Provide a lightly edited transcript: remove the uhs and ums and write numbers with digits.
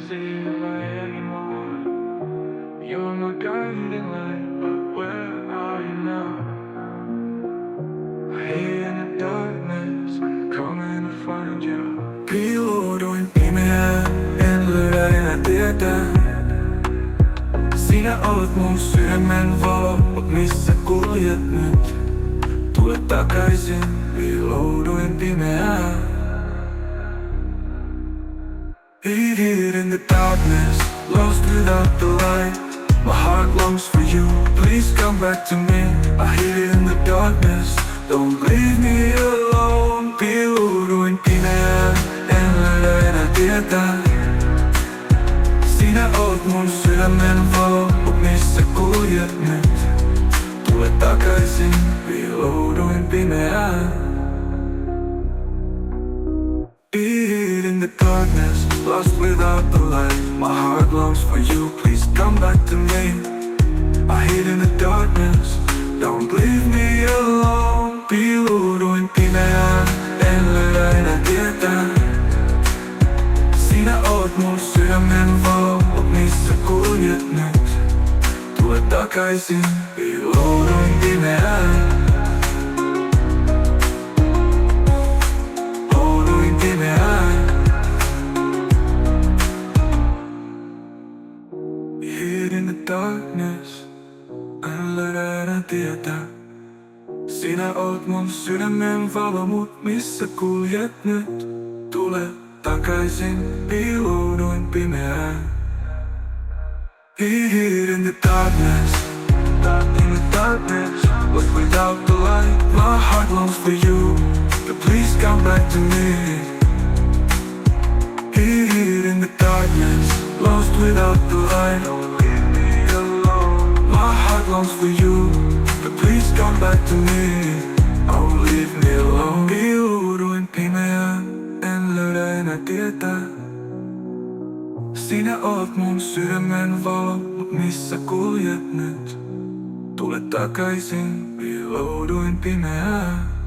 see the light anymore. You're my guiding light, but where are you now? I hate in the darkness, I'm coming to find you. Piloto in pimeä, en löydä enää tietä. Sinä olet mun sydämen valo, mut missä kuljet nyt? Tule takaisin, piilouduin pimeään. Hid in the darkness, lost without the light. My heart longs for you, please come back to me. I hid in the darkness, don't leave me alone. Piilouduin pimeään, en löydä enää tietä. Sinä oot mun sydämen valo, mut missä kuljet nyt? Tule takaisin, piilouduin pimeään. Hid in the darkness, lost without the light. My heart longs for you, please come back to me. I hid in the darkness, don't leave me alone. Piilouduin pimeään, en löydä enää tietä. Sinä oot mun sydämen valo, mut missä kuljet nyt? Tule takaisin, piilouduin pimeään. Hid in the darkness, en löydä enää tietä. Sinä oot mun sydämen valo, mut missä kuljet nyt? Tule takaisin, piilouduin pimeään. Hid in the darkness, lost without the light. My heart longs for you, but please come back to me. Hid in the darkness, lost without the light. Don't leave me alone. My heart longs for you, but please come back to me. Don't leave me alone. Piilouduin pimeään, en löydä enää tietä. Sinä oot mun sydämen valo, mut missä kuljet nyt? Tule takaisin, piilouduin pimeään.